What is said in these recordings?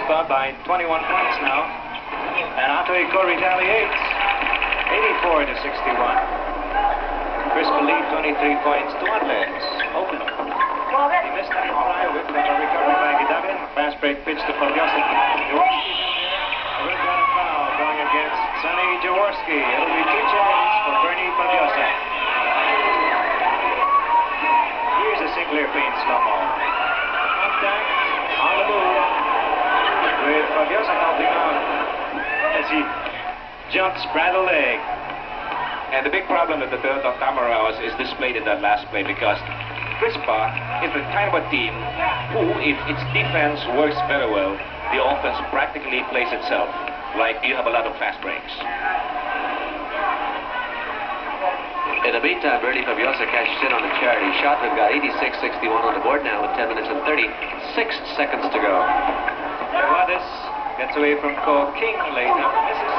Crispa by 21 points now. And Atoiko retaliates. 84 to 61. Crispa lead 23 points to Atlas. Open. He missed that try with a recovery by Gidabin. Fast break pitch to Fabiosek. Jaworski's in there. We've got a foul going against Sonny Jaworski. It'll be 2 changes for Bernie Fabiosek. Here's a Sinclair clean slow-mo. Contact on the move with Fabiosek helping out as he jumps straddle leg. And the big problem with the Toyota Camaros is displayed in that last play because Crispa is the kind of a team who, if its defense works very well, the offense practically plays itself. Like you have a lot of fast breaks. In the meantime, Bernie Fabiosek cashes in on a charity shot. We've got 86-61 on the board now with 10 minutes and 36 seconds to go. Hernandez gets away from Ko. King lays up, misses.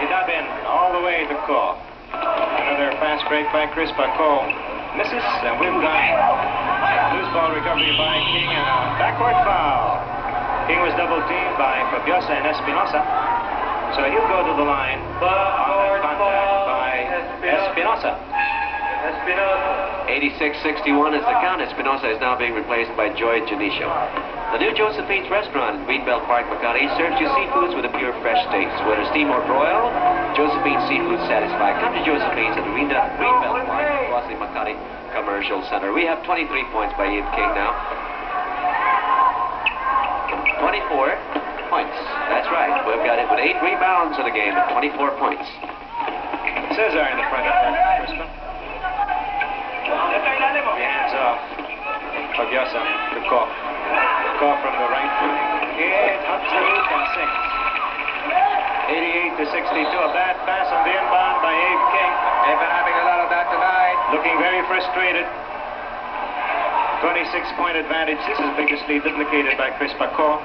Gidabin all the way to Ko. Another fast break by Crispa. Ko misses, and we've got loose ball recovery by King and a backward foul. King was double teamed by Fabiosa and Espinosa, so he'll go to the line. Backward contact by Espinosa. 86-61 is the count. Espinosa is now being replaced by Joy Janicio. The new Josephine's restaurant in Greenbelt Park, Makati, serves you seafoods with a pure fresh taste. Whether steam or broil, Josephine's seafood satisfy. Come to Josephine's at the Greenbelt Park across the Makati Commercial Center. We have 23 points by Ian King now. 24 points. That's right. We've got it with 8 rebounds in the game at 24 points. Cesar in the front of Crispa. The hands off. Fabiosa to Ko. Ko from the right foot. It hucks the loop and sinks. 88 to 62. A bad pass on the inbound by Abe King. They've been having a lot of that tonight. Looking very frustrated. 26-point advantage. This is vigorously duplicated by Crispa. Ko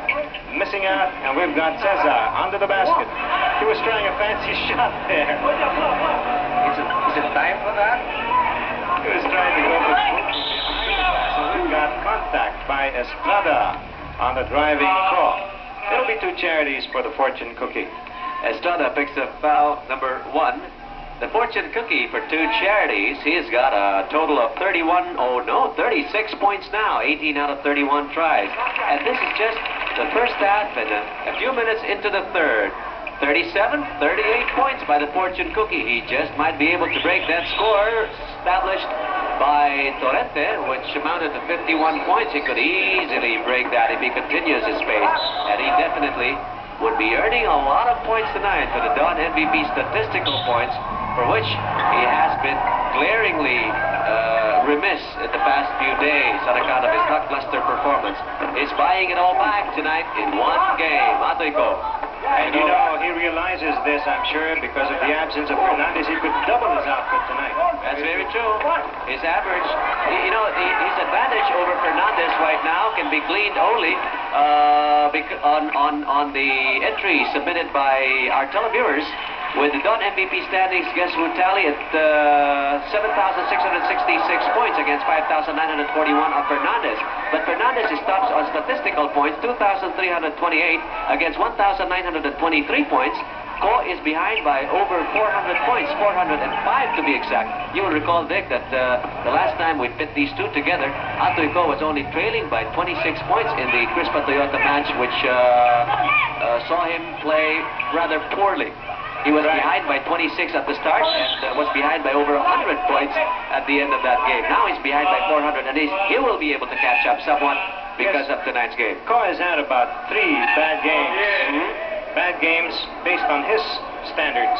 missing out, and we've got Cesar under the basket. He was trying a fancy shot there. Is it time for that? He was trying to go for so we've got contact by Estrada on the driving Ko. It'll be 2 charities for the fortune cookie. Estrada picks up foul number 1. The fortune cookie for 2 charities. He's got a total of 36 points now. 18 out of 31 tries. And this is just the first half and a few minutes into the third. 37, 38 points by the fortune cookie. He just might be able to break that score established by Torrente, which amounted to 51 points. He could easily break that if he continues his pace. And he definitely would be earning a lot of points tonight for the Don MVP statistical points, for which he has been glaringly remiss in the past few days on account of his lackluster performance. He's buying it all back tonight in 1 game. Atoiko. And you know, he realizes this, I'm sure, because of the absence of Fernandez. He could double his output tonight. That's very true. His average, his advantage over Fernandez right now can be gleaned only on the entry submitted by our televiewers. With the Don MVP standings, guess who tally at 7,666 points against 5,941 of Fernandez. But Fernandez is tops on statistical points, 2,328 against 1,923 points. Ko is behind by over 400 points, 405 to be exact. You will recall, Dick, that the last time we pit these two together, Atoiko was only trailing by 26 points in the Crispa-Toyota match, which saw him play rather poorly. He was behind by 26 at the start and was behind by over 100 points at the end of that game. Now he's behind by 400, and he will be able to catch up somewhat because of tonight's game. Ko has had about 3 bad games. Bad games based on his standards.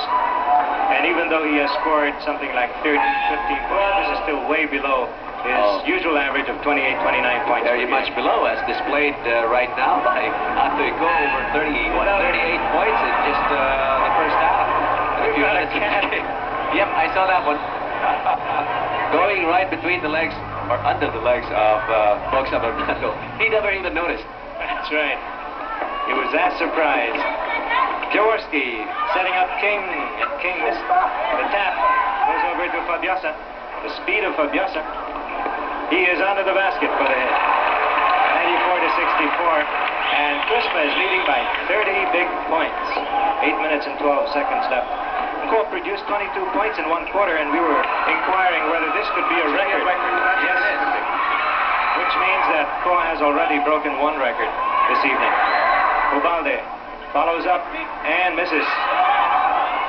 And even though he has scored something like 30, 15 points, this is still way below his usual average of 28, 29 points. Very much below, as displayed right now by Atoiko, over 38 points in just the first half. Yep, I saw that one. Going right between the legs, or under the legs of Boxa Bernardo. He never even noticed. That's right. He was that surprised. Jaworski setting up King, and King missed the tap. Goes over to Fabiosa. The speed of Fabiosa. He is under the basket for the hit. 94 to 64. And Crispa is leading by 30 big points. 8 minutes and 12 seconds left. Co produced 22 points in 1 quarter, and we were inquiring whether this could be a record. Yes, which means that Co has already broken one record this evening. Ubalde follows up and misses.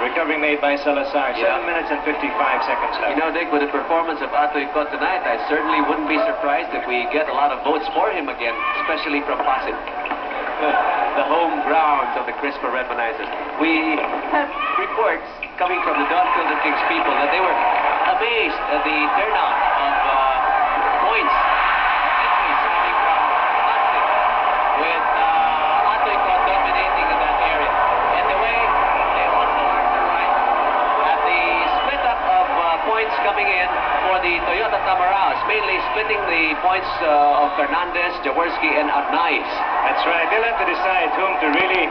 Recovery made by Salazar. 7 minutes and 55 seconds left. You know, Dick, with the performance of Atoycot tonight, I certainly wouldn't be surprised if we get a lot of votes for him again, especially from Pasig. The home grounds of the Crispa Redmanizers. We have reports coming from the Don Filter Kings people that they were amazed at the turnout of points increase coming from Pasig, with Atoycot dominating in that area. And the way they also are surprised at the split up of points coming in for the Toyota Tamaraos, mainly splitting the points of Fernandez, Jaworski, and Arnaiz. That's right. They'll have to decide whom to really